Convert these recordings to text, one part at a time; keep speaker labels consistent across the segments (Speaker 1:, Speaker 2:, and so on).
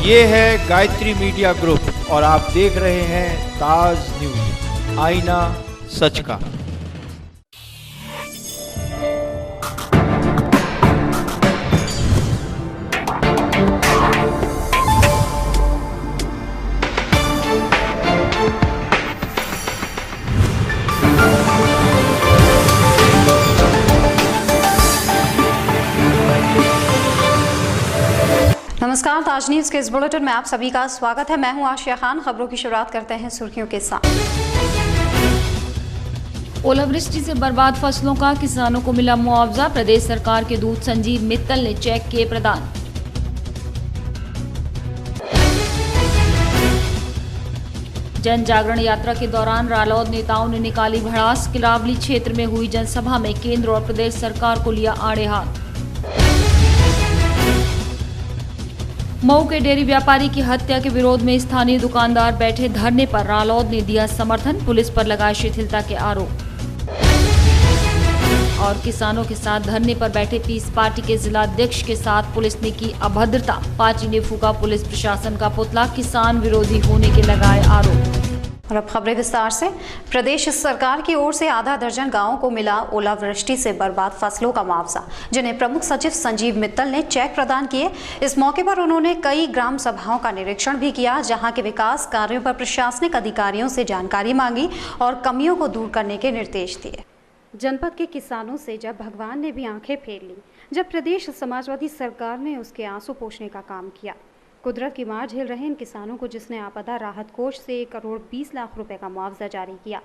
Speaker 1: ये है Gayatri media group और आप देख रहे हैं ताज न्यूज, आईना सच का।
Speaker 2: नमस्कार, ताज न्यूज के इस बुलेटिन में आप सभी का स्वागत है। मैं हूं आशिया खान। खबरों की शुरुआत करते हैं सुर्खियों के साथ।
Speaker 3: ओलावृष्टि से बर्बाद फसलों का किसानों को मिला मुआवजा। प्रदेश सरकार के दूत संजीव मित्तल ने चेक किए प्रदान। जन जागरण यात्रा के दौरान रालोद नेताओं ने निकाली भड़ास। किलावली क्षेत्र में हुई जनसभा में केंद्र और प्रदेश सरकार को लिया आड़े हाथ। मऊ के डेयरी व्यापारी की हत्या के विरोध में स्थानीय दुकानदार बैठे धरने पर। रालोद ने दिया समर्थन। पुलिस पर लगाए शिथिलता के आरोप। और किसानों के साथ धरने पर बैठे पीस पार्टी के जिलाध्यक्ष के साथ पुलिस ने की अभद्रता। पार्टी ने फूका पुलिस प्रशासन का पुतला। किसान विरोधी होने के लगाए आरोप।
Speaker 2: और अब खबरें विस्तार से। प्रदेश सरकार की ओर से आधा दर्जन गांवों को मिला ओलावृष्टि से बर्बाद फसलों का मुआवजा, जिन्हें प्रमुख सचिव संजीव मित्तल ने चेक प्रदान किए। इस मौके पर उन्होंने कई ग्राम सभाओं का निरीक्षण भी किया, जहां के विकास कार्यों पर प्रशासनिक अधिकारियों से जानकारी मांगी और कमियों को दूर करने के निर्देश दिए। जनपद के किसानों से जब भगवान ने भी आंखें फेर ली, जब प्रदेश समाजवादी सरकार ने उसके आंसू पोंछने का काम किया। कुदरत की मार झेल रहे इन किसानों को जिसने आपदा राहत कोष से 1 करोड़ 20 लाख रुपए का मुआवजा जारी किया।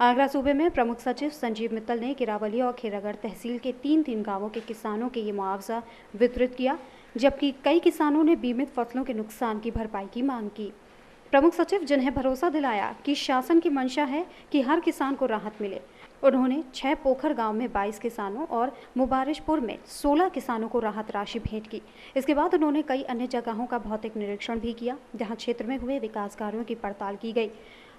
Speaker 2: आगरा सूबे में प्रमुख सचिव संजीव मित्तल ने किरावली और खैरागढ़ तहसील के 3 गांवों के किसानों के ये मुआवजा वितरित किया, जबकि कई किसानों ने बीमित फसलों के नुकसान की भरपाई की मांग की। प्रमुख सचिव जिन्हें भरोसा दिलाया कि शासन की मंशा है कि हर किसान को राहत मिले। उन्होंने 6 पोखर गांव में 22 किसानों और मुबारिशपुर में 16 किसानों को राहत राशि भेंट की। इसके बाद उन्होंने कई अन्य जगहों का भौतिक निरीक्षण भी किया, जहां क्षेत्र में हुए विकास कार्यों की पड़ताल की गई।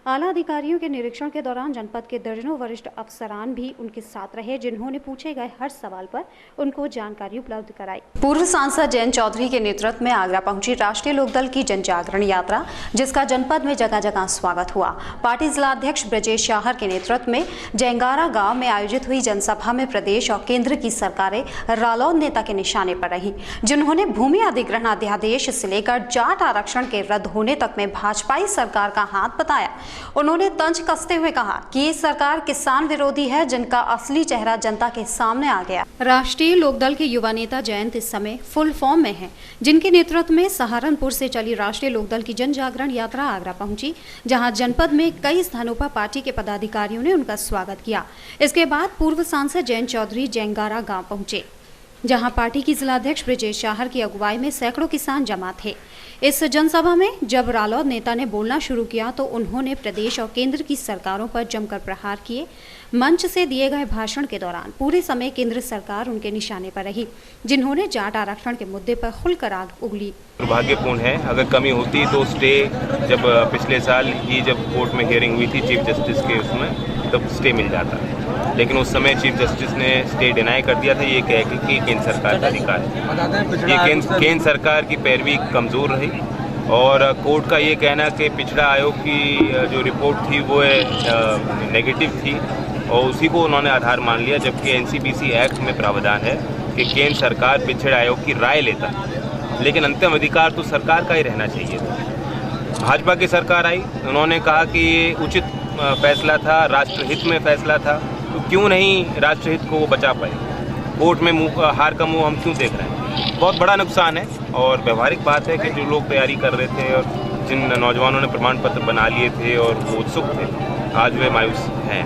Speaker 2: आला अधिकारियों के निरीक्षण के दौरान जनपद के दर्जनों वरिष्ठ अफसरान भी उनके साथ रहे, जिन्होंने पूछे गए हर सवाल पर उनको जानकारी उपलब्ध कराई। पूर्व सांसद जयंत चौधरी के नेतृत्व में आगरा पहुंची राष्ट्रीय लोकदल की जन जागरण यात्रा, जिसका जनपद में जगह जगह स्वागत हुआ। पार्टी जिलाध्यक्ष ब्रजेश शाहर के नेतृत्व में जयंगारा गांव में आयोजित हुई जनसभा में प्रदेश और केंद्र की सरकारें रालोद नेता के निशाने पर रही, जिन्होंने भूमि अधिग्रहण अध्यादेश से लेकर जाट आरक्षण के रद्द होने तक में भाजपाई सरकार का हाथ बताया। उन्होंने तंज कसते हुए कहा कि ये सरकार किसान विरोधी है, जिनका असली चेहरा जनता के सामने आ गया। राष्ट्रीय लोकदल के युवा नेता जयंत इस समय फुल फॉर्म में हैं, जिनके नेतृत्व में सहारनपुर से चली राष्ट्रीय लोकदल की जन जागरण यात्रा आगरा पहुंची, जहां जनपद में कई स्थानों पर पार्टी के पदाधिकारियों ने उनका स्वागत किया। इसके बाद पूर्व सांसद जयंत चौधरी जयंगारा गांव पहुंचे, जहां पार्टी की जिलाध्यक्ष ब्रजेश शाहर की अगुवाई में सैकड़ों किसान जमा थे। इस जनसभा में जब रालोद नेता ने बोलना शुरू किया तो उन्होंने प्रदेश और केंद्र की सरकारों पर जमकर प्रहार किए। मंच से दिए गए भाषण के दौरान पूरे समय केंद्र सरकार उनके निशाने पर रही, जिन्होंने जाट आरक्षण के मुद्दे पर खुलकर आग उगली।
Speaker 4: दुर्भाग्यपूर्ण है, अगर कमी होती तो स्टे, जब पिछले साल ही जब कोर्ट में हियरिंग हुई थी चीफ जस्टिस के, उसमें तब स्टे मिल जाता, लेकिन उस समय चीफ जस्टिस ने स्टे डिनाई कर दिया था, ये कह के कि केंद्र सरकार का अधिकार है। ये केंद्र सरकार की पैरवी कमज़ोर रही और कोर्ट का ये कहना कि पिछड़ा आयोग की जो रिपोर्ट थी वो नेगेटिव थी और उसी को उन्होंने आधार मान लिया, जबकि एनसीपीसी एक्ट में प्रावधान है कि केंद्र सरकार पिछड़ा आयोग की राय लेता है, लेकिन अंतिम अधिकार तो सरकार का ही रहना चाहिए था। भाजपा की सरकार आई, उन्होंने कहा कि ये उचित फैसला था, राष्ट्रहित में फैसला था, तो क्यों नहीं राष्ट्रहित को वो बचा पाए। कोर्ट में हार का मुंह हम क्यों देख रहे हैं। बहुत बड़ा नुकसान है और व्यवहारिक बात है कि जो लोग तैयारी कर रहे थे और जिन नौजवानों ने प्रमाण पत्र बना लिए थे और वो उत्सुक थे, आज वे मायूस हैं,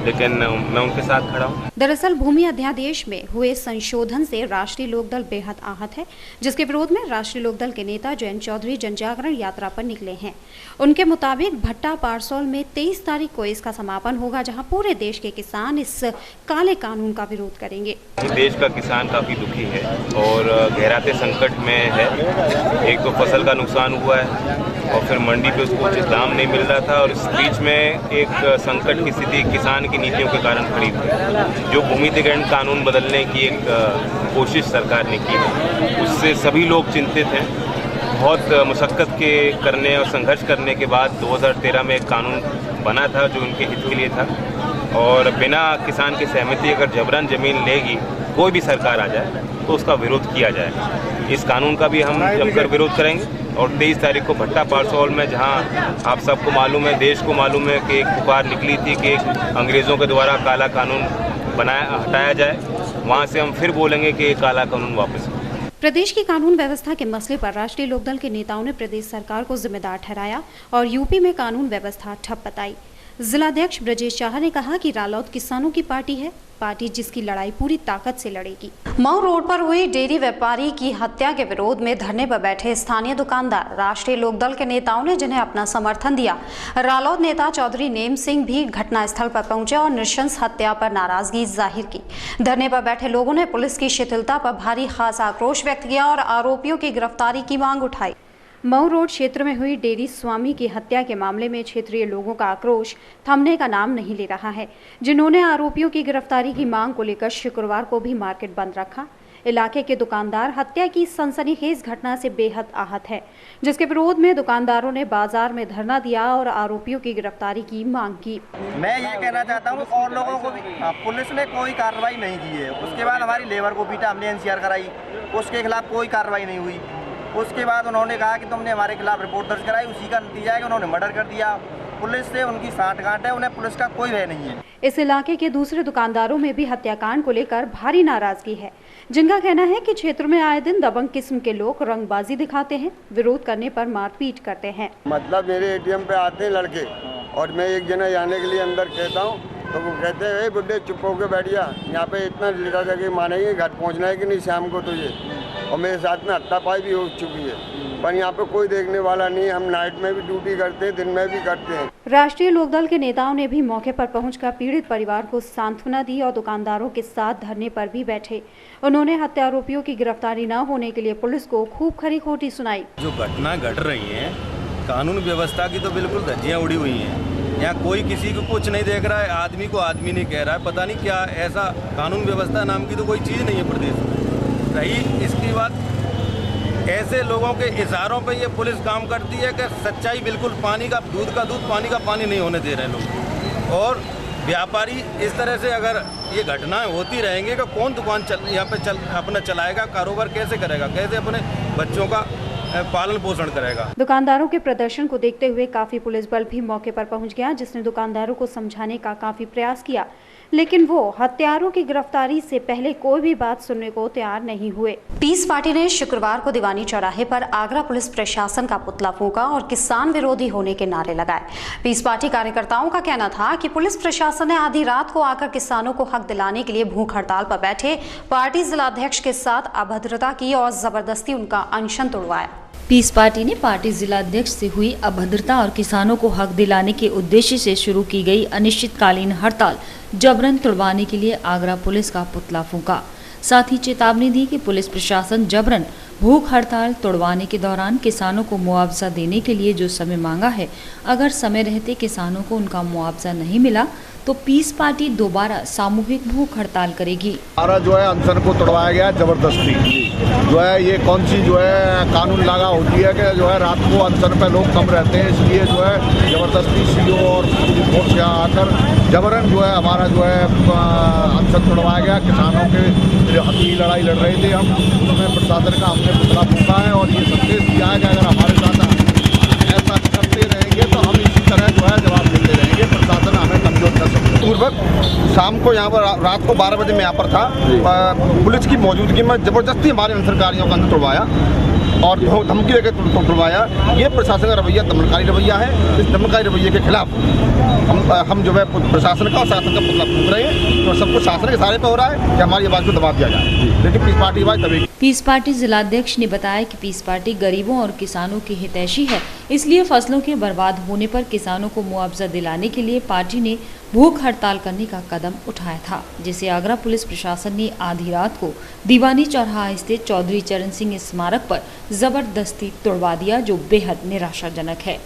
Speaker 4: लेकिन मैं उनके साथ खड़ा हूँ।
Speaker 2: दरअसल भूमि अध्यादेश में हुए संशोधन से राष्ट्रीय लोकदल बेहद आहत है, जिसके विरोध में राष्ट्रीय लोकदल के नेता जयंत चौधरी जन जागरण यात्रा पर निकले हैं। उनके मुताबिक भट्टा पारसौल में 23 तारीख को इसका समापन होगा, जहां पूरे देश के किसान इस काले कानून का विरोध करेंगे।
Speaker 4: देश का किसान काफी दुखी है और गहराते संकट में है। एक तो फसल का नुकसान हुआ है और फिर मंडी पे उसको उचित दाम नहीं मिल रहा था और इस बीच में एक संकट की स्थिति किसान की नीतियों के कारण खड़ी हुई। जो भूमि अधिग्रहण कानून बदलने की एक कोशिश सरकार ने की, उससे सभी लोग चिंतित हैं बहुत मुशक्क़त के करने और संघर्ष करने के बाद 2013 में एक कानून बना था जो उनके हित के लिए था, और बिना किसान की सहमति अगर जबरन ज़मीन लेगी कोई भी सरकार आ जाए तो उसका विरोध किया जाए। इस कानून का भी हम जमकर विरोध करेंगे। और 23 तारीख को भट्टा पारसौल में, जहां आप सबको मालूम है, देश को मालूम है कि एक पुकार निकली थी कि अंग्रेज़ों के द्वारा काला कानून हटाया जाए, वहां से हम फिर बोलेंगे कि ये काला कानून वापस।
Speaker 2: प्रदेश की कानून व्यवस्था के मसले पर राष्ट्रीय लोकदल के नेताओं ने प्रदेश सरकार को जिम्मेदार ठहराया और यूपी में कानून व्यवस्था ठप बताई। जिलाध्यक्ष ब्रजेश शाह ने कहा कि रालोद किसानों की पार्टी है, पार्टी जिसकी लड़ाई पूरी ताकत से लड़ेगी। मऊ रोड पर हुई डेयरी व्यापारी की हत्या के विरोध में धरने पर बैठे स्थानीय दुकानदार, राष्ट्रीय लोकदल के नेताओं ने जिन्हें अपना समर्थन दिया। रालोद नेता चौधरी नेम सिंह भी घटनास्थल पर पहुंचे और नृशंस हत्या पर नाराजगी जाहिर की। धरने पर बैठे लोगों ने पुलिस की शिथिलता पर भारी खासा आक्रोश व्यक्त किया और आरोपियों की गिरफ्तारी की मांग उठाई। मऊ रोड क्षेत्र में हुई डेयरी स्वामी की हत्या के मामले में क्षेत्रीय लोगों का आक्रोश थमने का नाम नहीं ले रहा है, जिन्होंने आरोपियों की गिरफ्तारी की मांग को लेकर शुक्रवार को भी मार्केट बंद रखा। इलाके के दुकानदार हत्या की सनसनीखेज घटना से बेहद आहत है, जिसके विरोध में दुकानदारों ने बाजार में धरना दिया और आरोपियों की गिरफ्तारी की मांग की।
Speaker 5: मैं ये कहना चाहता हूँ और लोगों को भी, पुलिस ने कोई कार्रवाई नहीं की है। उसके बाद हमारी लेबर को पीटा, हमने एनसीआर कराई, उसके खिलाफ कोई कार्रवाई नहीं हुई। उसके बाद उन्होंने कहा कि तुमने हमारे खिलाफ रिपोर्ट दर्ज कराई, उसी का नतीजा है कि उन्होंने मर्डर कर दिया। पुलिस से उनकी साठगांठ है, उन्हें पुलिस का कोई भय नहीं है।
Speaker 2: इस इलाके के दूसरे दुकानदारों में भी हत्याकांड को लेकर भारी नाराजगी है, जिनका कहना है कि क्षेत्र में आए दिन दबंग किस्म के लोग रंगबाजी दिखाते हैं, विरोध करने पर मारपीट करते हैं।
Speaker 6: मतलब मेरे एटीएम पे आते हैं लड़के और मैं एक जना जाने के लिए अंदर कहता हूँ तो वो कहते हैं बुड्ढे चुप होकर बैठ जा, यहाँ पे इतना लीडर जगह मानेंगे, घर पहुँचना है कि नहीं शाम को तुझे। और मेरे साथ में हत्यापाई भी हो चुकी है, पर यहाँ पे कोई देखने वाला नहीं। हम नाइट में भी ड्यूटी करते हैं, दिन में भी करते हैं।
Speaker 2: राष्ट्रीय लोकदल के नेताओं ने भी मौके पर पहुंचकर पीड़ित परिवार को सांत्वना दी और दुकानदारों के साथ धरने पर भी बैठे। उन्होंने हत्या आरोपियों की गिरफ्तारी न होने के लिए पुलिस को खूब खरी खोटी सुनाई।
Speaker 7: जो घटना घट रही है, कानून व्यवस्था की तो बिल्कुल धज्जियां उड़ी हुई हैं। यहाँ कोई किसी को कुछ नहीं देख रहा है, आदमी को आदमी नहीं कह रहा है। पता नहीं क्या ऐसा कानून व्यवस्था नाम की तो कोई चीज़ नहीं है प्रदेश में। रही इसकी बात, ऐसे लोगों के इशारों पे ये पुलिस काम करती है कि सच्चाई बिल्कुल पानी का दूध का दूध, पानी का पानी नहीं होने दे रहे लोग। और व्यापारी इस तरह से अगर ये घटनाएं होती रहेंगी तो कौन दुकान यहाँ पे अपना चलाएगा, कारोबार कैसे करेगा, कैसे अपने बच्चों का पालन पोषण करेगा।
Speaker 2: दुकानदारों के प्रदर्शन को देखते हुए काफी पुलिस बल भी मौके पर पहुंच गया, जिसने दुकानदारों को समझाने का काफी प्रयास किया, लेकिन वो हत्यारों की गिरफ्तारी से पहले कोई भी बात सुनने को तैयार नहीं हुए। पीस पार्टी ने शुक्रवार को दीवानी चौराहे पर आगरा पुलिस प्रशासन का पुतला फूंका और किसान विरोधी होने के नारे लगाए। पीस पार्टी कार्यकर्ताओं का कहना था कि पुलिस प्रशासन ने आधी रात को आकर किसानों को हक दिलाने के लिए भूख हड़ताल पर बैठे पार्टी जिलाध्यक्ष के साथ अभद्रता की और जबरदस्ती उनका अनशन तोड़वाया।
Speaker 3: पीस पार्टी ने पार्टी जिलाध्यक्ष से हुई अभद्रता और किसानों को हक दिलाने के उद्देश्य से शुरू की गई अनिश्चितकालीन हड़ताल जबरन तोड़वाने के लिए आगरा पुलिस का पुतला फूंका। साथ ही चेतावनी दी कि पुलिस प्रशासन जबरन भूख हड़ताल तोड़वाने के दौरान किसानों को मुआवजा देने के लिए जो समय मांगा है, अगर समय रहते किसानों को उनका मुआवजा नहीं मिला तो पीस पार्टी दोबारा सामूहिक भूख हड़ताल करेगी।
Speaker 8: हमारा जो है अनशन को तोड़वाया गया जबरदस्ती। जो है ये कौन सी जो है कानून लागू होती है कि जो है रात को अनशन पे लोग कम रहते हैं, इसलिए जो है जबरदस्ती सीओ और पुलिस फोर्स यहाँ आकर जबरन जो है हमारा जो है अनशन तोड़वाया गया। किसानों के हक की लड़ाई लड़ रहे थे हम, उसमें प्रशासन का हमने पुतला फूंका है और ये संदेश दिया है कि अगर हमारे साथ ऐसा करते रहेंगे तो हम इसी तरह जो है जवाब देते रहेंगे, प्रशासन हमें कमजोर कर सकते। पूर्वक शाम को यहाँ पर रात को 12 बजे मैं यहाँ पर था, पुलिस की मौजूदगी में जबरदस्ती हमारे सरकारियों का अंदर तोड़वाया और धमकी देकर तोड़वाया। ये प्रशासन का रवैया दमनकारी रवैया है। इस दमनकारी रवैये के खिलाफ हम जो है प्रशासन का और शासन का पुतला फूंक रहे हैं और सबको शासन के सहारे पे हो रहा है कि हमारी आवाज़ को दबा दिया जाए, लेकिन पीस पार्टी आवाज़ दबेगी।
Speaker 3: पीस पार्टी जिलाध्यक्ष ने बताया कि पीस पार्टी गरीबों और किसानों की हितैषी है, इसलिए फसलों के बर्बाद होने पर किसानों को मुआवजा दिलाने के लिए पार्टी ने भूख हड़ताल करने का कदम उठाया था, जिसे आगरा पुलिस प्रशासन ने आधी रात को दीवानी चौराहा स्थित चौधरी चरण सिंह स्मारक पर जबरदस्ती तोड़वा दिया, जो बेहद निराशाजनक है।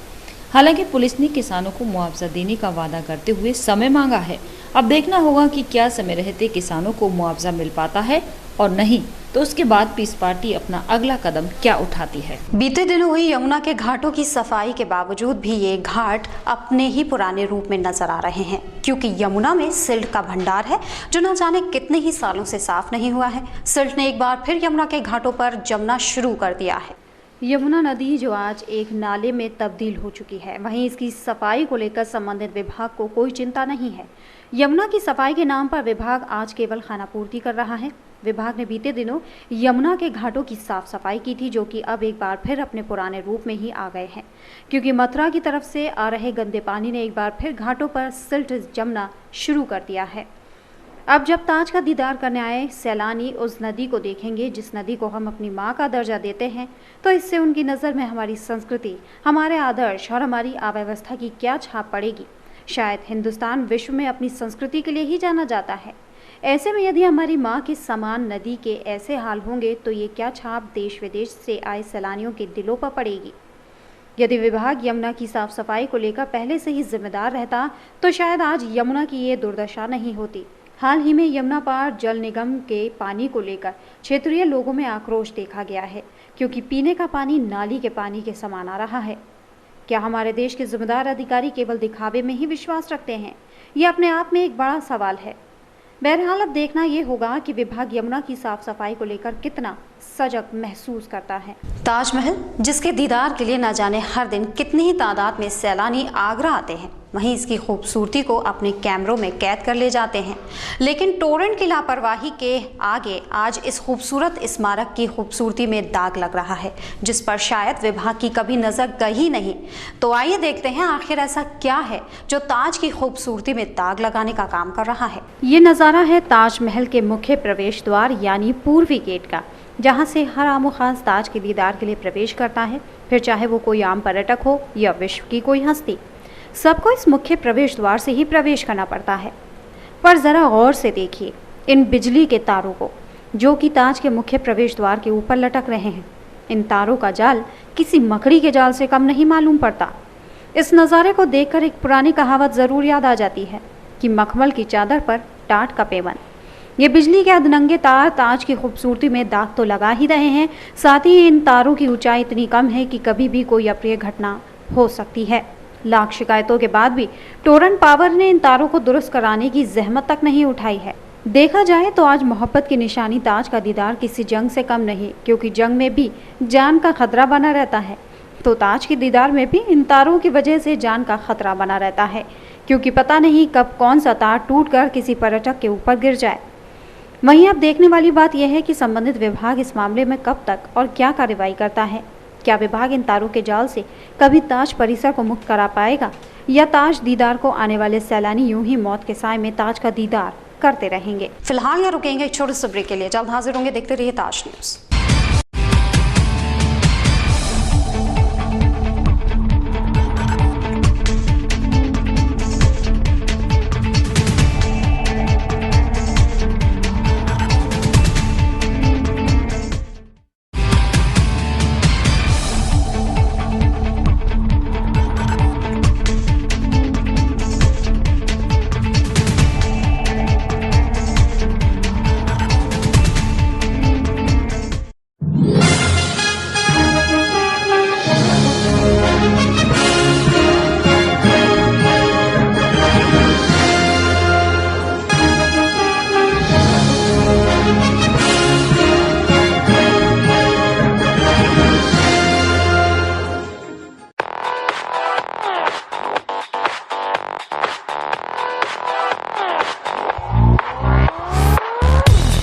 Speaker 3: हालांकि पुलिस ने किसानों को मुआवजा देने का वादा करते हुए समय मांगा है। अब देखना होगा कि क्या समय रहते किसानों को मुआवजा मिल पाता है और नहीं तो उसके बाद पीस पार्टी अपना अगला कदम क्या उठाती है।
Speaker 2: बीते दिनों हुई यमुना के घाटों की सफाई के बावजूद भी ये घाट अपने ही पुराने रूप में नजर आ रहे हैं, क्योंकि यमुना में सिल्ट का भंडार है जो न जाने कितने ही सालों से साफ नहीं हुआ है। सिल्ट ने एक बार फिर यमुना के घाटों पर जमना शुरू कर दिया है। यमुना नदी जो आज एक नाले में तब्दील हो चुकी है, वहीं इसकी सफाई को लेकर संबंधित विभाग को कोई चिंता नहीं है। यमुना की सफाई के नाम पर विभाग आज केवल खानापूर्ति कर रहा है। विभाग ने बीते दिनों यमुना के घाटों की साफ सफाई की थी, जो कि अब एक बार फिर अपने पुराने रूप में ही आ गए हैं, क्योंकि मथुरा की तरफ से आ रहे गंदे पानी ने एक बार फिर घाटों पर सिल्ट जमना शुरू कर दिया है। अब जब ताज का दीदार करने आए सैलानी उस नदी को देखेंगे जिस नदी को हम अपनी माँ का दर्जा देते हैं, तो इससे उनकी नज़र में हमारी संस्कृति, हमारे आदर्श और हमारी अव्यवस्था की क्या छाप पड़ेगी। शायद हिंदुस्तान विश्व में अपनी संस्कृति के लिए ही जाना जाता है। ऐसे में यदि हमारी माँ के समान नदी के ऐसे हाल होंगे तो ये क्या छाप देश विदेश से आए सैलानियों के दिलों पर पड़ेगी। यदि विभाग यमुना की साफ सफाई को लेकर पहले से ही जिम्मेदार रहता तो शायद आज यमुना की ये दुर्दशा नहीं होती। हाल ही में यमुना पार जल निगम के पानी को लेकर क्षेत्रीय लोगों में आक्रोश देखा गया है, क्योंकि पीने का पानी नाली के पानी के समान आ रहा है। क्या हमारे देश के जिम्मेदार अधिकारी केवल दिखावे में ही विश्वास रखते हैं? यह अपने आप में एक बड़ा सवाल है। बहरहाल अब देखना ये होगा कि विभाग यमुना की साफ सफाई को लेकर कितना सजग महसूस करता है। ताजमहल जिसके दीदार के लिए न जाने हर दिन कितनी ही तादाद में सैलानी आगरा आते हैं, वहीं इसकी खूबसूरती को अपने कैमरों में कैद कर ले जाते हैं, लेकिन टोरेंट की लापरवाही के आगे आज इस खूबसूरत स्मारक की खूबसूरती में दाग लग रहा है, जिस पर शायद विभाग की कभी नजर गई नहीं। तो आइए देखते हैं आखिर ऐसा क्या है जो ताज की खूबसूरती में दाग लगाने का काम कर रहा है। ये नज़ारा है ताजमहल के मुख्य प्रवेश द्वार यानी पूर्वी गेट का, जहाँ से हर आमो खास ताज के दीदार के लिए प्रवेश करता है, फिर चाहे वो कोई आम पर्यटक हो या विश्व की कोई हस्ती। सबको इस मुख्य प्रवेश द्वार से ही प्रवेश करना पड़ता है। पर ज़रा गौर से देखिए इन बिजली के तारों को, जो कि ताज के मुख्य प्रवेश द्वार के ऊपर लटक रहे हैं। इन तारों का जाल किसी मकड़ी के जाल से कम नहीं मालूम पड़ता। इस नज़ारे को देखकर एक पुरानी कहावत ज़रूर याद आ जाती है कि मखमल की चादर पर टाट का पेवन। ये बिजली के अधनंगे तार ताज की खूबसूरती में दाग तो लगा ही रहे हैं, साथ ही इन तारों की ऊंचाई इतनी कम है कि कभी भी कोई अप्रिय घटना हो सकती है। लाख शिकायतों के बाद भी टोरेंट पावर ने इन तारों को दुरुस्त कराने की जहमत तक नहीं उठाई है। देखा जाए तो आज मोहब्बत की निशानी ताज का दीदार किसी जंग से कम नहीं, क्योंकि जंग में भी जान का खतरा बना रहता है, तो ताज के दीदार में भी इन तारों की वजह से जान का खतरा बना रहता है, क्योंकि पता नहीं कब कौन सा तार टूटकर किसी पर्यटक के ऊपर गिर जाए। वहीं अब देखने वाली बात यह है कि संबंधित विभाग इस मामले में कब तक और क्या कार्रवाई करता है। क्या विभाग इन तारों के जाल से कभी ताज परिसर को मुक्त करा पाएगा, या ताज दीदार को आने वाले सैलानी यूं ही मौत के साए में ताज का दीदार करते रहेंगे। फिलहाल यहाँ रुकेंगे एक छोटे से ब्रेक के लिए, जल्द हाजिर होंगे। देखते रहिए Taj news.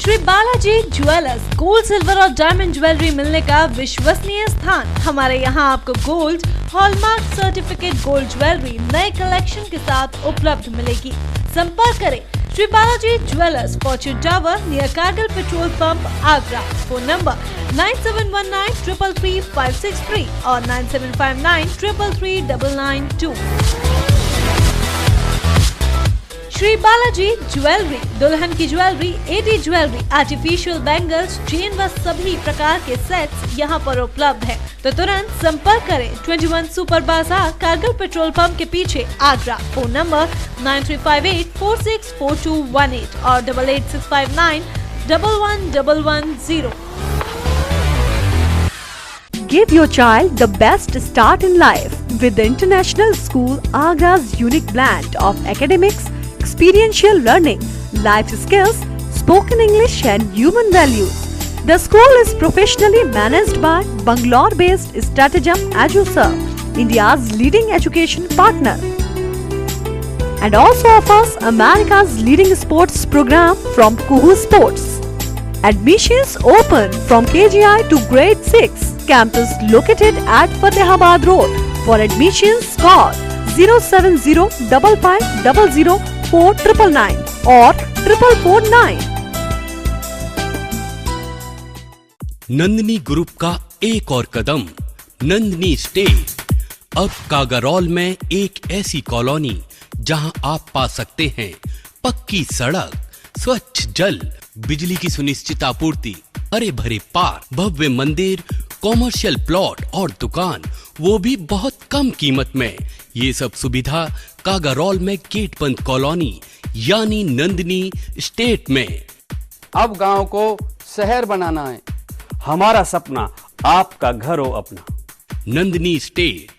Speaker 9: Shri Balaji jewellers, gold, silver और डायमंड ज्वेलरी मिलने का विश्वसनीय स्थान। हमारे यहाँ आपको gold, hallmark certificate gold jewellery नए कलेक्शन के साथ उपलब्ध मिलेगी। संपर्क करें Shri Balaji jewellers, fortune tower near Kargil petrol pump, Agra. Phone number 9719333563 और 9759333992। श्री बालाजी ज्वेलरी, दुल्हन की jewellery, AD jewellery, artificial bangles, chain व सभी प्रकार के सेट्स यहाँ पर उपलब्ध है, तो तुरंत संपर्क करें। 21 सुपर बाजार, कारगिल पेट्रोल पंप के पीछे, आगरा। फोन नंबर 9358464218 और 88659 111110. Give your child the best start in life with the International School Agra's unique blend of academics, experiential learning, life skills, spoken English and human values. The school is professionally managed by Bangalore-based Stratagem EduServe, India's leading education partner, and also offers America's leading sports program from Kuhu Sports. Admissions open from KGI to grade 6. Campus located at Fatehabad Road. For admissions, call 07055004999 or 4449.
Speaker 10: Nandini group का एक और कदम, Nandini state. अब कागारौल में एक ऐसी colony जहां आप पा सकते हैं पक्की सड़क, स्वच्छ जल, बिजली की सुनिश्चित आपूर्ति, हरे भरे पार्क, भव्य मंदिर, कॉमर्शियल प्लॉट और दुकान, वो भी बहुत कम कीमत में। ये सब सुविधा कागारौल में गेट बंद कॉलोनी यानी नंदिनी स्टेट में।
Speaker 11: अब गांव को शहर बनाना है, हमारा सपना आपका घर हो अपना।
Speaker 10: नंदिनी स्टेट।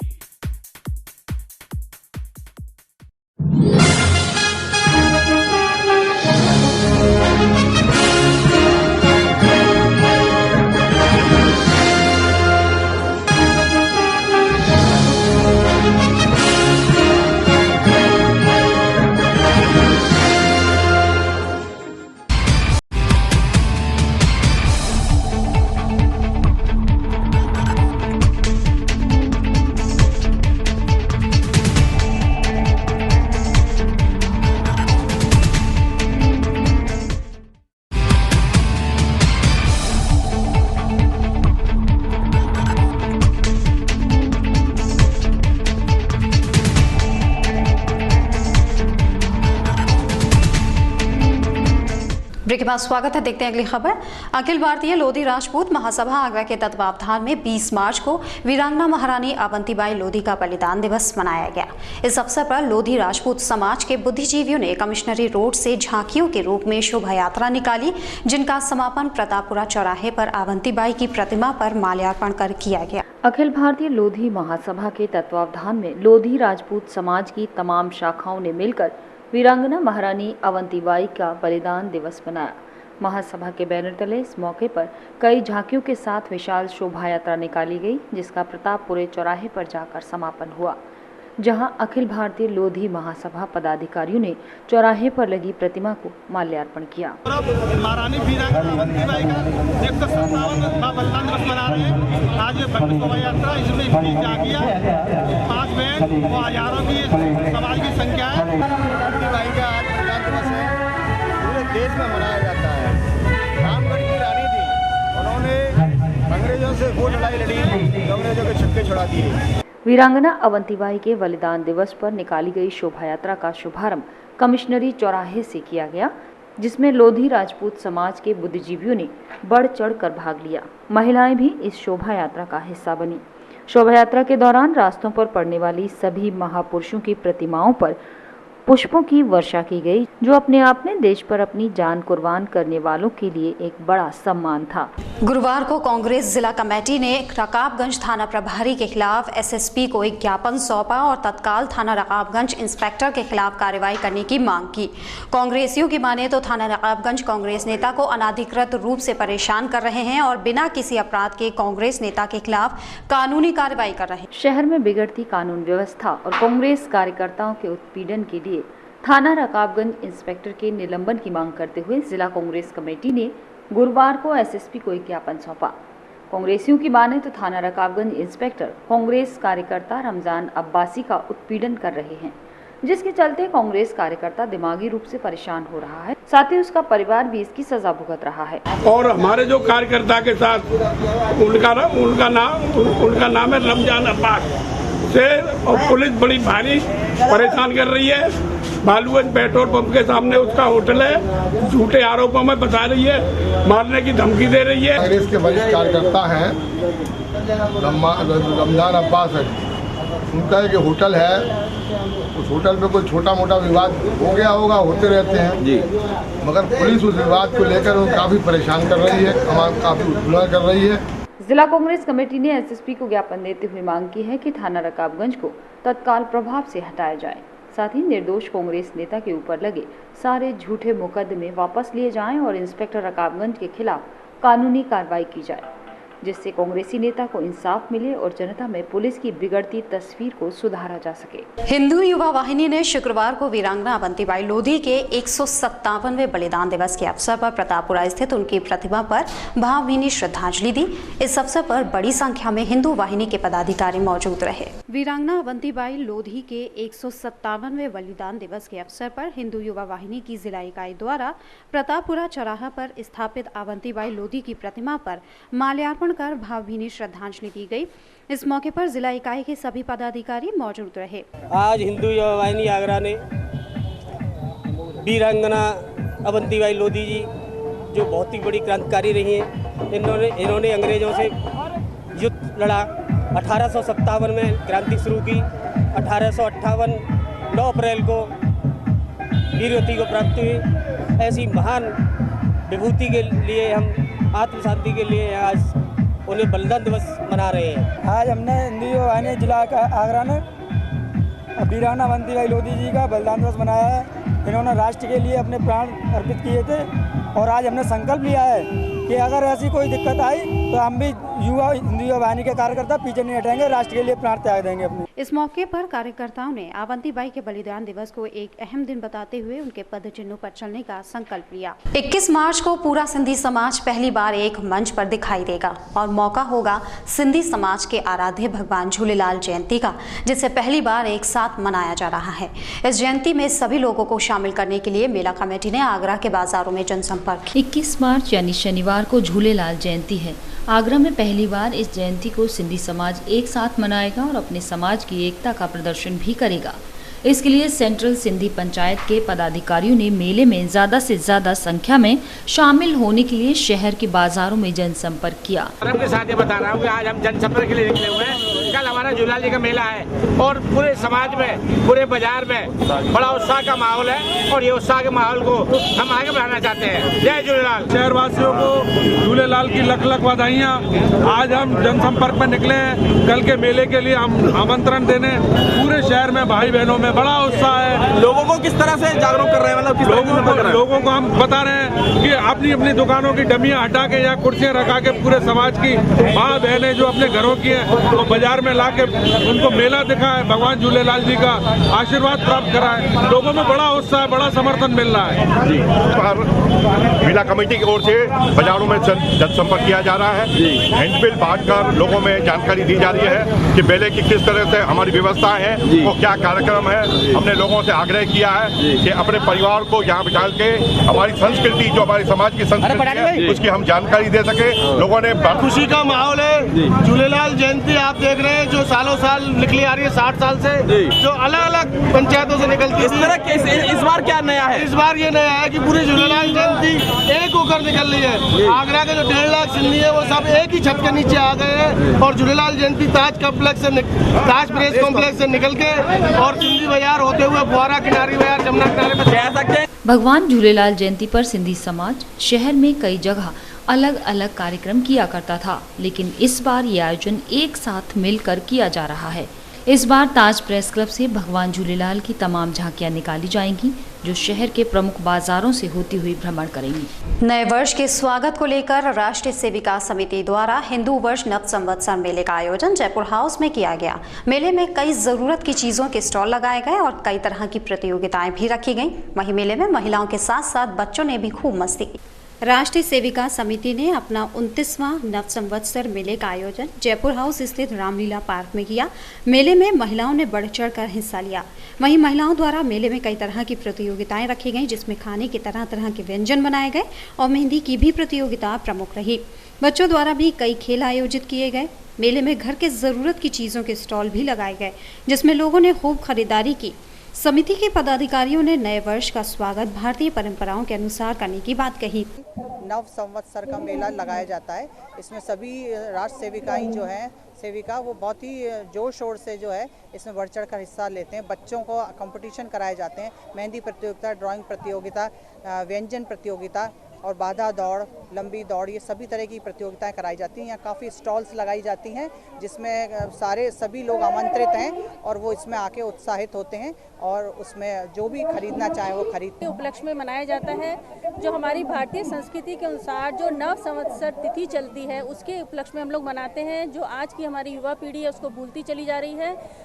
Speaker 2: ब्रेक के बाद स्वागत है। देखते हैं अगली खबर। अखिल भारतीय लोधी राजपूत महासभा आगरा के तत्वावधान में 20 मार्च को वीरांगना महारानी अवंतीबाई लोधी का बलिदान दिवस मनाया गया। इस अवसर पर लोधी राजपूत समाज के बुद्धिजीवियों ने कमिश्नरी रोड से झांकियों के रूप में शोभा यात्रा निकाली, जिनका समापन प्रतापपुरा चौराहे पर अवंतीबाई की प्रतिमा पर माल्यार्पण कर किया गया।
Speaker 3: अखिल भारतीय लोधी महासभा के तत्वावधान में लोधी राजपूत समाज की तमाम शाखाओं ने मिलकर वीरांगना महारानी अवंतीबाई का बलिदान दिवस मनाया। महासभा के बैनर तले इस मौके पर कई झांकियों के साथ विशाल शोभा यात्रा निकाली गई, जिसका प्रतापपुरे चौराहे पर जाकर समापन हुआ, जहां अखिल भारतीय लोधी महासभा पदाधिकारियों ने चौराहे पर लगी प्रतिमा को माल्यार्पण किया।
Speaker 12: महारानी वीरांगना अवंतीबाई का 157वां बलिदान दिवस मना रहे हैं। आज ये शोभा यात्रा, इसमें इतनी झांकियां, 5 बैंड, वो हजारों की समाज की संख्या है।
Speaker 6: अवंतीबाई का आज बलिदान दिवस है, पूरे देश में मनाया जाता है। रामगढ़ की रानी थी, उन्होंने अंग्रेजों से वो लड़ाई लड़ी, अंग्रेजों के छक्के छुड़ा दिए।
Speaker 3: वीरांगना अवंतीबाई के बलिदान दिवस पर निकाली गई शोभा यात्रा का शुभारंभ कमिश्नरी चौराहे से किया गया, जिसमें लोधी राजपूत समाज के बुद्धिजीवियों ने बढ़ चढ़ कर भाग लिया। महिलाएं भी इस शोभा यात्रा का हिस्सा बनी। शोभा यात्रा के दौरान रास्तों पर पड़ने वाली सभी महापुरुषों की प्रतिमाओं पर पुष्पों की वर्षा की गई, जो अपने आप में देश पर अपनी जान कुर्बान करने वालों के लिए एक बड़ा सम्मान था।
Speaker 2: गुरुवार को कांग्रेस जिला कमेटी ने रकाबगंज थाना प्रभारी के खिलाफ एसएसपी को एक ज्ञापन सौंपा और तत्काल थाना रकाबगंज इंस्पेक्टर के खिलाफ कार्रवाई करने की मांग की। कांग्रेसियों की माने तो थाना रकाबगंज कांग्रेस नेता को अनाधिकृत रूप से परेशान कर रहे हैं और बिना किसी अपराध के कांग्रेस नेता के खिलाफ कानूनी कार्रवाई कर रहे हैं।
Speaker 3: शहर में बिगड़ती कानून व्यवस्था और कांग्रेस कार्यकर्ताओं के उत्पीड़न के लिए थाना रकाबगंज इंस्पेक्टर के निलंबन की मांग करते हुए जिला कांग्रेस कमेटी ने गुरुवार को एसएसपी को एक ज्ञापन सौंपा। कांग्रेसियों की माने तो थाना रकाबगंज इंस्पेक्टर कांग्रेस कार्यकर्ता रमजान अब्बासी का उत्पीड़न कर रहे हैं, जिसके चलते कांग्रेस कार्यकर्ता दिमागी रूप से परेशान हो रहा है, साथ ही उसका परिवार भी इसकी सजा भुगत रहा है।
Speaker 12: और हमारे जो कार्यकर्ता के साथ उनका नाम है रमजान अब्बास से, और पुलिस बड़ी भारी परेशान कर रही है। बालूगंज पेट्रोल पंप के सामने उसका होटल है, झूठे आरोपों में बता रही है, मारने की धमकी दे रही है।
Speaker 8: कांग्रेस के वरिष्ठ कार्यकर्ता हैं रमजान अब्बास है, सुनता है कि होटल है, उस होटल में कोई छोटा मोटा विवाद हो गया होगा, होते रहते हैं जी, मगर पुलिस उस विवाद को लेकर वो काफ़ी परेशान कर रही है, काफ़ी उत्पीड़न कर रही है।
Speaker 3: जिला कांग्रेस कमेटी ने एसएसपी को ज्ञापन देते हुए मांग की है कि थाना रकाबगंज को तत्काल प्रभाव से हटाया जाए, साथ ही निर्दोष कांग्रेस नेता के ऊपर लगे सारे झूठे मुकदमे वापस लिए जाएं और इंस्पेक्टर रकाबगंज के खिलाफ कानूनी कार्रवाई की जाए, जिससे कांग्रेसी नेता को इंसाफ मिले और जनता में पुलिस की बिगड़ती तस्वीर को सुधारा जा सके।
Speaker 2: हिंदू युवा वाहिनी ने शुक्रवार को वीरांगना अवंतीबाई लोधी के 157वें बलिदान दिवस के अवसर पर प्रतापपुरा स्थित उनकी प्रतिमा पर भावभीनी श्रद्धांजलि दी। इस अवसर पर बड़ी संख्या में हिंदू वाहिनी के पदाधिकारी मौजूद रहे। वीरांगना अवंतीबाई लोधी के 157वें बलिदान दिवस के अवसर पर हिंदू युवा वाहिनी की जिला इकाई द्वारा प्रतापपुरा चौराहा पर स्थापित अवंतीबाई लोधी की प्रतिमा पर माल्यार्पण कर भावभीनी श्रद्धांजलि दी गई। इस मौके पर जिला इकाई के सभी पदाधिकारी मौजूद रहे। आज हिंदू युवा वाहिनी आगरा ने वीरांगना अवंतीबाई लोधी जी जो बहुत ही बड़ी क्रांतिकारी रही हैं, इन्होंने अंग्रेजों से युद्ध लड़ा। 1857 में क्रांति शुरू की। 1858 9 अप्रैल को वीरगति को प्राप्त हुई। ऐसी महान विभूति के लिए हम आत्म शांति के लिए आज उन्हें बलिदान दिवस मना रहे हैं। आज हमने हिंदू युवा वाहिनी जिला आगरा ने वीरांगना अवंतीबाई लोधी जी का बलिदान दिवस मनाया है। इन्होंने राष्ट्र के लिए अपने प्राण अर्पित किए थे और आज हमने संकल्प लिया है कि अगर ऐसी कोई दिक्कत आई तो हम भी हिंदू युवा वाहिनी के कार्यकर्ता पीछे नहीं हटेंगे, राष्ट्र के लिए प्राण त्याग देंगे अपने। इस मौके पर कार्यकर्ताओं ने अवंतीबाई के बलिदान दिवस को एक अहम दिन बताते हुए उनके पद चिन्हों पर चलने का संकल्प लिया। 21 मार्च को पूरा सिंधी समाज पहली बार एक मंच पर दिखाई देगा और मौका होगा सिंधी समाज के आराध्य भगवान झूलेलाल जयंती का, जिसे पहली बार एक साथ मनाया जा रहा है। इस जयंती में सभी लोगों को शामिल करने के लिए मेला कमेटी ने आगरा के बाजारों में जनसंपर्क।
Speaker 3: 21 मार्च यानी शनिवार को झूलेलाल जयंती है। आगरा में पहली बार इस जयंती को सिंधी समाज एक साथ मनाएगा और अपने समाज की एकता का प्रदर्शन भी करेगा। इसके लिए सेंट्रल सिंधी पंचायत के पदाधिकारियों ने मेले में ज्यादा से ज्यादा संख्या में शामिल होने के लिए शहर के बाजारों में जनसंपर्क किया।
Speaker 12: के साथ ये बता रहा हूँ कि आज हम जनसंपर्क के लिए निकले हुए हैं। कल हमारा झूलेलाल जी का मेला है और पूरे समाज में, पूरे बाजार में बड़ा उत्साह का माहौल है और ये उत्साह के माहौल को हम आगे बढ़ाना चाहते हैं। जय झूलेलाल।
Speaker 13: शहरवासियों को झूलेलाल की लख लख बधाइयाँ। आज हम जनसंपर्क में निकले हैं। कल के मेले के लिए हम आमंत्रण देने पूरे शहर में भाई बहनों में बड़ा उत्साह है।
Speaker 5: लोगों को किस तरह से जागरूक कर रहे हैं, मतलब
Speaker 13: लोगों को हम बता रहे हैं कि अपनी अपनी दुकानों की डमियां हटा के या कुर्सियां रखा के पूरे समाज की माँ बहनें जो अपने घरों की हैं वो बाजार में ला के उनको मेला दिखाए, भगवान झूलेलाल जी का आशीर्वाद प्राप्त कराए। लोगों में बड़ा उत्साह, बड़ा समर्थन मिल रहा है जी।
Speaker 14: मेला कमेटी की ओर से बाजारों में जनसंपर्क किया जा रहा है। हैंडबिल बांटकर लोगों में जानकारी दी जा रही है कि मेले की किस तरह से हमारी व्यवस्था है, वो क्या कार्यक्रम है। हमने लोगों से आग्रह किया है कि अपने परिवार को यहाँ बिठा के हमारी संस्कृति, जो हमारी समाज की संस्कृति है, उसकी हम जानकारी दे सके। लोगों ने
Speaker 5: खुशी का माहौल है। झूलेलाल जयंती आप देख रहे हैं जो सालों साल निकली आ रही है, 60 साल से, जो अलग अलग पंचायतों से निकलती है। इस तरह के इस बार क्या नया है? इस बार ये नया है कि पूरी झूलेलाल जयंती एक होकर निकल रही है। आगरा के जो 1.5 लाख सिंधी है वो सब एक ही छत के नीचे आ गए हैं और झूलेलाल जयंती ताज प्रेस कॉम्प्लेक्स से निकल के और सिंधी बाजार होते हुए फुहारा किनारे बाजार, जमुना किनारे पर जा सकते हैं।
Speaker 3: भगवान झूलेलाल जयंती पर सिंधी समाज शहर में कई जगह अलग अलग कार्यक्रम किया करता था, लेकिन इस बार ये आयोजन एक साथ मिलकर किया जा रहा है। इस बार ताज प्रेस क्लब से भगवान झूलेलाल की तमाम झांकियां निकाली जाएंगी, जो शहर के प्रमुख बाजारों से होती हुई भ्रमण करेंगी।
Speaker 2: नए वर्ष के स्वागत को लेकर राष्ट्रीय सेविका समिति द्वारा हिंदू वर्ष नव संवत्सर मेले का आयोजन जयपुर हाउस में किया गया। मेले में कई जरूरत की चीजों के स्टॉल लगाए गए और कई तरह की प्रतियोगिताएं भी रखी गईं। वहीं मेले में महिलाओं के साथ साथ बच्चों ने भी खूब मस्ती की। राष्ट्रीय सेविका समिति ने अपना 29वां नव संवत्सर मेले का आयोजन जयपुर हाउस स्थित रामलीला पार्क में किया। मेले में महिलाओं ने बढ़ चढ़ कर हिस्सा लिया। वहीं महिलाओं द्वारा मेले में कई तरह की प्रतियोगिताएं रखी गईं, जिसमें खाने के तरह तरह के व्यंजन बनाए गए और मेहंदी की भी प्रतियोगिता प्रमुख रही। बच्चों द्वारा भी कई खेल आयोजित किए गए। मेले में घर के जरूरत की चीज़ों के स्टॉल भी लगाए गए, जिसमें लोगों ने खूब खरीदारी की। समिति के पदाधिकारियों ने नए वर्ष का स्वागत भारतीय परंपराओं के अनुसार करने की बात कही।
Speaker 15: नव संवत्सर का मेला लगाया जाता है। इसमें सभी राष्ट्र सेविकाएं जो हैं सेविका वो बहुत ही जोर शोर से जो है इसमें बढ़ चढ़ कर हिस्सा लेते हैं। बच्चों को कंपटीशन कराए जाते हैं, मेहंदी प्रतियोगिता, ड्राइंग प्रतियोगिता, व्यंजन प्रतियोगिता और बाधा दौड़, लंबी दौड़, ये सभी तरह की प्रतियोगिताएं कराई जाती हैं। यहाँ काफ़ी स्टॉल्स लगाई जाती हैं जिसमें सभी लोग आमंत्रित हैं और वो इसमें आके उत्साहित होते हैं और उसमें जो भी खरीदना चाहे वो खरीदते हैं।
Speaker 16: उपलक्ष्य में मनाया जाता है जो हमारी भारतीय संस्कृति के अनुसार जो नव संवत्सर तिथि चलती है उसके उपलक्ष्य में हम लोग मनाते हैं। जो आज की हमारी युवा पीढ़ी है उसको भूलती चली जा रही है।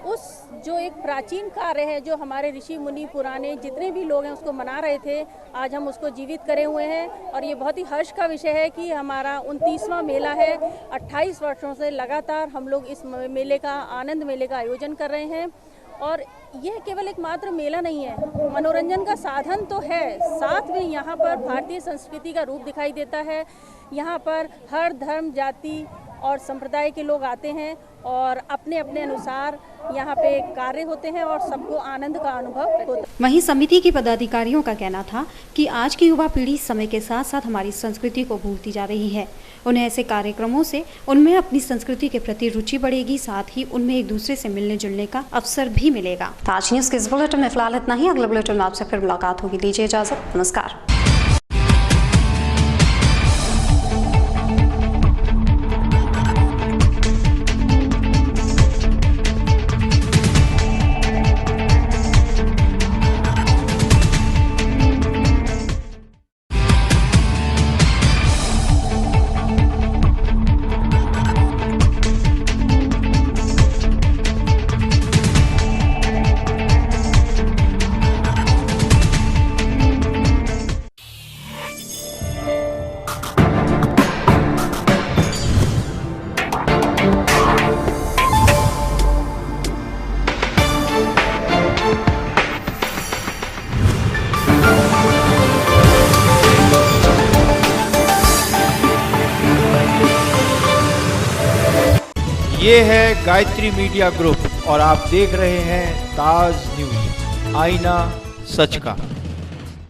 Speaker 16: उस जो एक प्राचीन कार्य है जो हमारे ऋषि मुनि पुराने जितने भी लोग हैं उसको मना रहे थे, आज हम उसको जीवित करे हुए हैं और ये बहुत ही हर्ष का विषय है कि हमारा 29वां मेला है। 28 वर्षों से लगातार हम लोग इस मेले का आनंद मेले का आयोजन कर रहे हैं और यह केवल एक मात्र मेला नहीं है, मनोरंजन का साधन तो है, साथ में यहाँ पर भारतीय संस्कृति का रूप दिखाई देता है। यहाँ पर हर धर्म, जाति और संप्रदाय के लोग आते हैं और अपने अपने अनुसार यहाँ पे कार्य होते हैं और सबको आनंद का अनुभव होता है।
Speaker 2: वहीं समिति के पदाधिकारियों का कहना था कि आज की युवा पीढ़ी समय के साथ साथ हमारी संस्कृति को भूलती जा रही है। उन्हें ऐसे कार्यक्रमों से उनमें अपनी संस्कृति के प्रति रुचि बढ़ेगी, साथ ही उनमें एक दूसरे से मिलने जुलने का अवसर भी मिलेगा। आज न्यूज़ के इस बुलेटिन में फिलहाल इतना ही। अगले बुलेटिन में आपसे फिर मुलाकात होगी। दीजिए इजाजत, नमस्कार।
Speaker 1: ये है गायत्री मीडिया ग्रुप और आप देख रहे हैं ताज न्यूज़, आईना सच का।